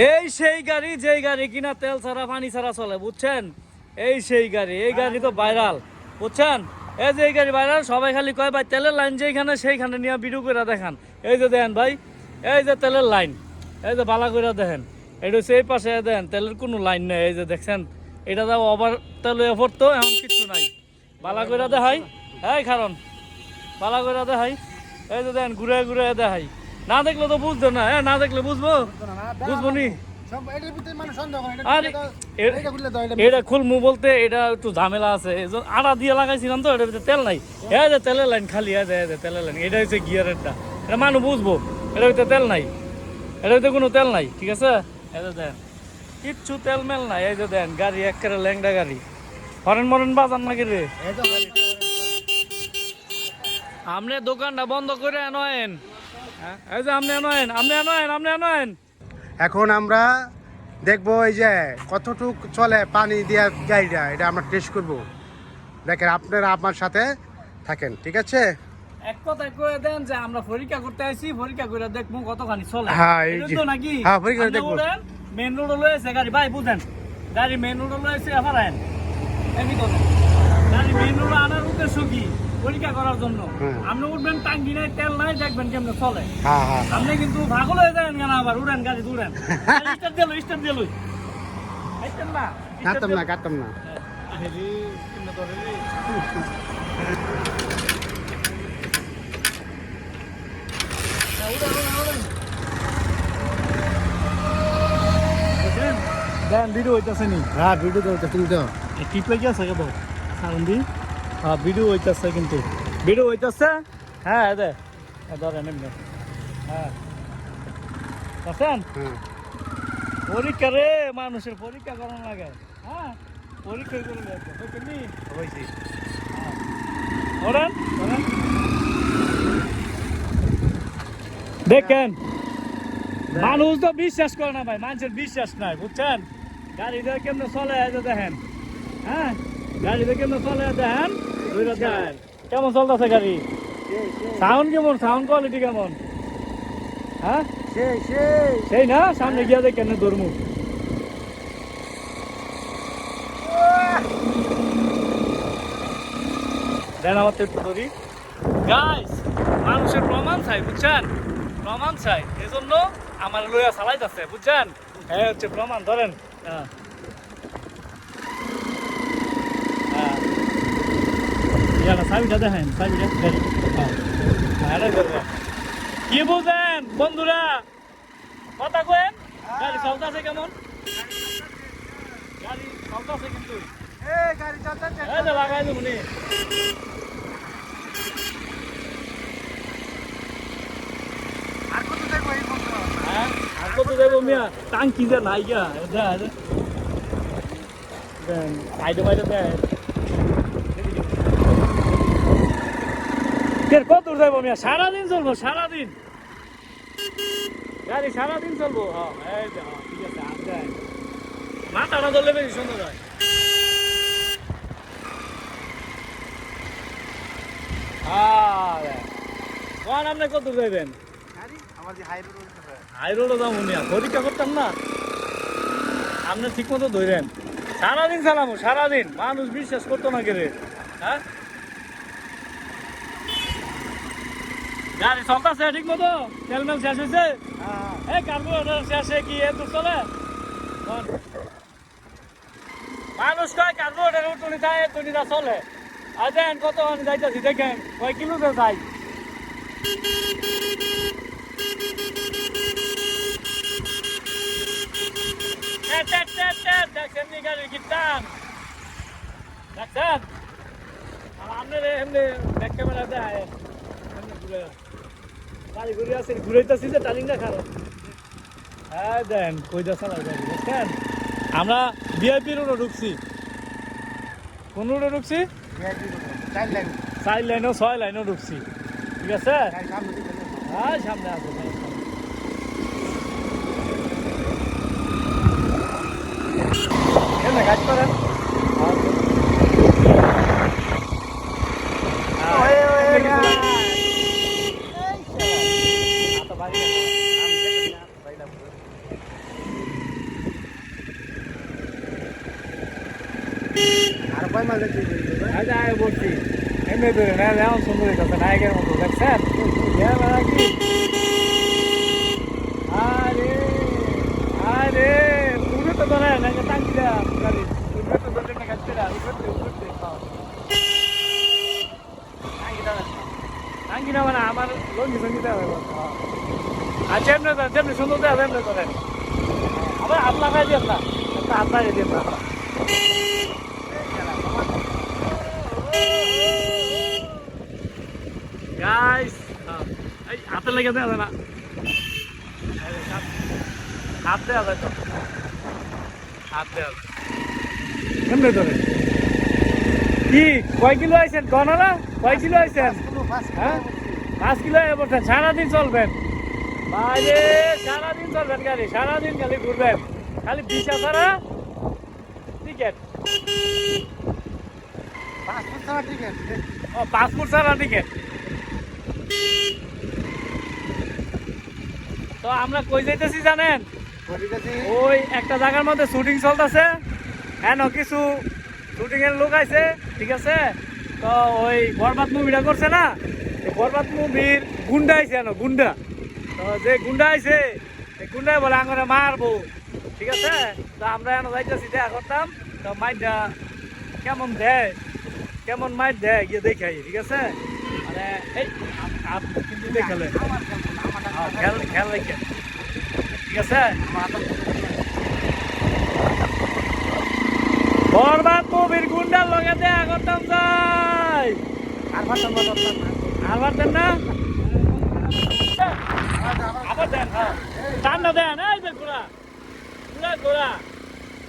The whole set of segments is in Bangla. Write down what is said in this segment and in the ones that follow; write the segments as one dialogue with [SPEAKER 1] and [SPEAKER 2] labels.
[SPEAKER 1] এই সেই গাড়ি যেই গাড়ি কিনা তেল ছাড়া পানি ছাড়া চলে, বুঝছেন? এই সেই গাড়ি, এই গাড়ি তো ভাইরাল, বুঝছেন? এই যে এই গাড়ি ভাইরাল, সবাই খালি কয় ভাই তেলের লাইন যেখানে সেইখানে নিয়ে ভিডিও করে দেখান। এই যে দেখেন ভাই, এই যে তেলের লাইন, এই যে বালা করে দেখেন, এটা হচ্ছে এই পাশে দেখেন তেলের কোনো লাইন নেই। এই যে দেখছেন, এটা তো ওভার তেল এফোর্ট তো এমন কিছু নাই, বালা করে দেখাই। এই কারণ বালা করে দেখাই, এই যে দেখেন ঘুরে ঘুরে দেখাই। না দেখলে তো বুঝতো না, না দেখলে বুঝবো, বুঝবো নি। এটা খুলমু বলতে এটা একটু ঝামেলা আছে, আড়া দিয়ে লাগাইছিলাম তো, এটার ভিতরে তেল নাই। এই যে তেলের লাইন খালি, তেলের লাইন, এটা হচ্ছে গিয়ারেরটা, এটা মানুষ বুঝবো। এটার ভিতরে তেল নাই, এটার ভিতরে কোনো তেল নাই, ঠিক আছে? এই যে দেন কিচ্ছু তেল মেল নাই। এই যে দেন গাড়ি একেবারে ল্যাংডা গাড়ি, হরেন মরেন বাজার নাকি রে? আপনি দোকানটা বন্ধ করে আনেন, এই যে আপনি আনেন, আপনি আনেন, আপনি আনেন।
[SPEAKER 2] এখন আমরা দেখবো এই যে কতটুক চলে পানি দিয়া গাড়িটা, এটা আমরা টেস্ট করব। দেখেন আপনারা আমার সাথে থাকেন, ঠিক আছে?
[SPEAKER 1] এক কথায় কয়ে দেন যে আমরা পরীক্ষা করতে আইছি, পরীক্ষা করে দেখবো কতখানি চলে।
[SPEAKER 2] হ্যাঁ এই যে,
[SPEAKER 1] তো নাকি
[SPEAKER 2] হ্যাঁ পরীক্ষা করে দেখবো।
[SPEAKER 1] মেন রোড লয়েছে গাড়ি, ভাই বুঝেন, গাড়ি মেন রোড লয়েছে এবার আইন এমনি কথা। গাড়ি মেন রোড আনার উদ্দেশ্য কি? পরীক্ষা করার জন্য। আপনি উঠবেন, টাঙ্গি নাই, তেল নাই, দেখবেন কেমনে চলে। আপনি কিন্তু ভাগল হয়ে যাবেন কেন, আবার উড়েন গাড়ি উড়েন। স্টার্ট দিল, স্টার্ট দিল,
[SPEAKER 2] কাটতাম না, কাটতাম না।
[SPEAKER 1] দেন ভিডিও হইতাছে নি?
[SPEAKER 2] হ্যাঁ ভিডিও তো তুমি তো
[SPEAKER 1] টিপ লাগি আছে কত সাউন্ড দি। হ্যাঁ ভিডিও হইতাছে, কিন্তু ভিডিও হইতাছে। হ্যাঁ দে ধরেন এমনি। হ্যাঁ বুঝছেন, পরীক্ষা রে, মানুষের পরীক্ষা করানো লাগে। হ্যাঁ পরীক্ষা করে বুঝলি হয়েছি। ধরেন ধরেন দেখেন, মানুষ তো বিশ্বাস করে না ভাই, মানুষের বিশ্বাস নাই, বুঝছেন? গাড়ি দিয়ে কেমনে চলে দেখেন। হ্যাঁ গাড়ি দিয়ে কেমনে চলে দেখেন, দেখেন কেমন চলতেছে গাড়ি। সাউন্ড কেমন, সাউন্ড কোয়ালিটি কেমন? হ্যাঁ সেই না, সামনে গিয়া দেখেন ধর্মু। দেন আমার তো একটু ধরি। গাইস, মানুষের প্রমাণ চাই, বুঝছেন? প্রমাণ চাই, এই জন্য আমার লইয়া চালাইতেছে, বুঝছেন? হ্যাঁ হচ্ছে প্রমাণ, ধরেন। হ্যাঁ চাবিটা দেখেন, চাবিটা কি বুঝেন বন্ধুরা, কথা কেন? গাড়ি চলতেছে কেমন? গাড়ি চলতেছে কিন্তু লাগাই দেবো নি। আর কত দেবো মিয়া, টাঙ্কি যে নাই গা, সাইডে বাইরে দেয় কত দূর যাবো মিয়া? সারাদিন চলবো, সারাদিন গাড়ি সারাদিন চলবো। ঠিক আছে, মাথাটা ধরলে বেশি সুন্দর হয়। আপনি কত দূর যাইবেন? হাই রোডও যাবো মিয়া, পরীক্ষা করতাম না। আপনি ঠিক মতো ধরেন, সারাদিন চালাবো, সারাদিন। মানুষ বিশ্বাস করতো না কেরে। হ্যাঁ গাড়ি চলতেছে ঠিক মতো, তেল মেল শেষ হয়েছে? এই কার্বোরেটর শেষে কি এত চলে? মানুষ কয় কার্বোরেটর উঠুনি যায়, এতনিটা চলে। আর দেখেন কত যাইতেছি, দেখেন কয় কিলোতে যাই। দেখছেন নি গাড়ির কীর্তান, দেখছেন? আপনার এমনি ব্যাক ক্যামেরা দেয় গাড়ি ঘুরে আছে, ঘুরাইতেছি যে টার্নিংটা খারাপ। হ্যাঁ দেন কইটা চালাই গাড়ি, দেখছেন? আমরা ভিআইপি রোডে ঢুকছি। কোন রোডে ঢুকছি? 4 লাইনও 6 লাইনও ঢুকছি, ঠিক আছে? হ্যাঁ সামনে আছে, কাজ করেন।
[SPEAKER 2] কয় মাস দেখতে
[SPEAKER 1] আজ আয় বলছি এমনি ধরে না যেমন সুন্দর হইতেছে নায়কের মতো দেখছেন কি আরে আরে উঠে তো ধরে না টাঙ্কি দেয় গাড়ি উঠে তো ধরে না কাটতে না উঠতে টাঙ্কি না মানে আমার লঙ্গি সঙ্গি দেওয়া হবে আচ্ছা এমনি সুন্দর দেওয়া এমনি করেন আবার হাত লাগাই দিয়ে না একটা হাত লাগাই দিয়ে না গাইস এই হাতে লেগে দেওয়া না হাত দেওয়া যায় তো হাত দেওয়া কেমনে ধরে কি কয় কিলো আইছেন গণনা কয় কিলো আইছেন হ্যাঁ 5 কিলো বলছেন সারাদিন চলবেন বাইরে সারাদিন চলবেন গাড়ি সারাদিন খালি ঘুরবেন খালি ভিসা ছাড়া টিকেট ও পাসপোর্ট ছাড়া টিকেট তো আমরা কই যাইতেছি জানেন ওই একটা জায়গার মধ্যে শুটিং চলতেছে হ্যাঁ কিছু শুটিং এর লোক আছে ঠিক আছে তো ওই বরবাদ মুভিটা করছে না বরবাদ মুভির গুন্ডা আইছে গুন্ডা তো যে গুন্ডা আইছে গুন্ডায় বলে আঙরে মারবো ঠিক আছে তো আমরা এখন যাইতেছি দেখা করতাম তো মাইটটা কেমন দেয় কেমন মাইট দেয় গিয়ে দেখাই ঠিক আছে মানে এই কিন্তু দেখালে খেয়াল রেখে ঠিক আছে বরবাদ মুভির গুন্ডার লগে দেখা করতাম যাই আর পারতেন না আবার দেন হ্যাঁ দাম না দেন এই যে ঘোড়া ঘোড়া ঘোড়া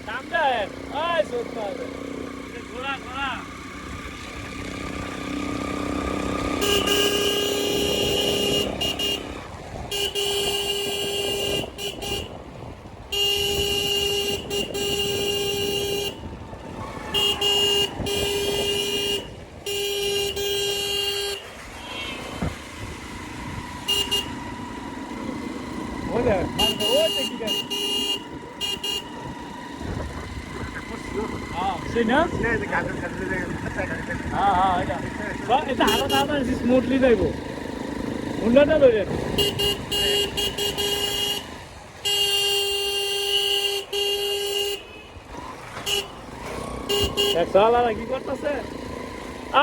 [SPEAKER 1] দাম দেন ওই সত্য ঘোড়া ঘোড়া স্মুথলি যাইব হুন্ডাটা ধরেন কি করতেছে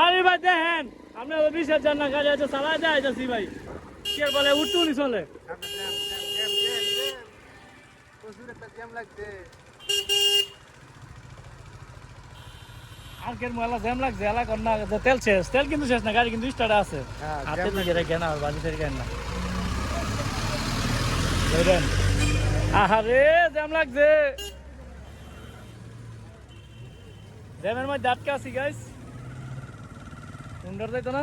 [SPEAKER 1] আরে ভাই দেখেন আপনি বিশেষ যান না গাড়ি আছে চালাই যায় যাচ্ছি ভাই কে বলে উঠতে উনি চলে আর কেন মেলা জ্যাম লাগছে এলা কর না তেল শেষ তেল কিন্তু শেষ না গাড়ি কিন্তু স্টার্ট আছে হাতে দিকে রেখে না বাড়ি থেকে কেন না আহারে জ্যাম লাগছে জ্যামের মধ্যে আটকে আছি গাইস সুন্দর যাইতো না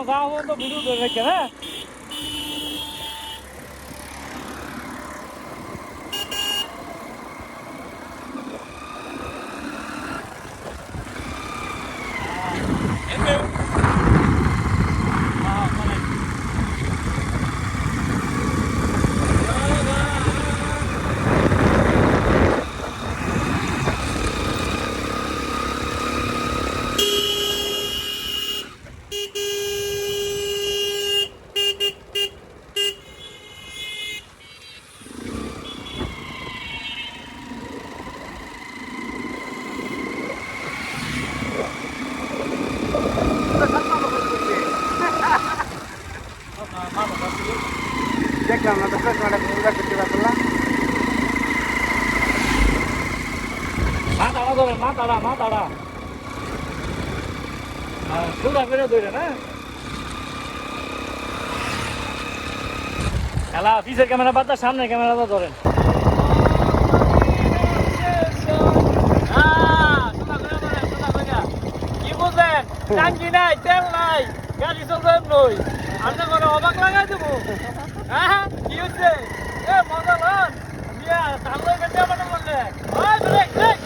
[SPEAKER 1] যাও তো ভিডিও ধরে রেখে হ্যাঁ দেখলাম না তো পুরো করতে পারলাম মাথা ধরে মাথা সুদা ফেরে ধরে না খেলা পিছের ক্যামেরা বাদ দাও, সামনের ক্যামেরাটা ধরেন। কি বুঝলেন? টাঙ্কি নাই, তেল নাই, গাড়ি চলবে নই। আপনি করে অবাক লাগাই দেবো। হ্যাঁ কি হচ্ছে? এ মজা লন মিয়া, সামনে কেটে আমার বললে ওই ব্রেক ব্রেক।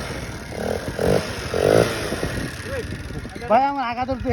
[SPEAKER 2] ভাই আমার আগা ধরতে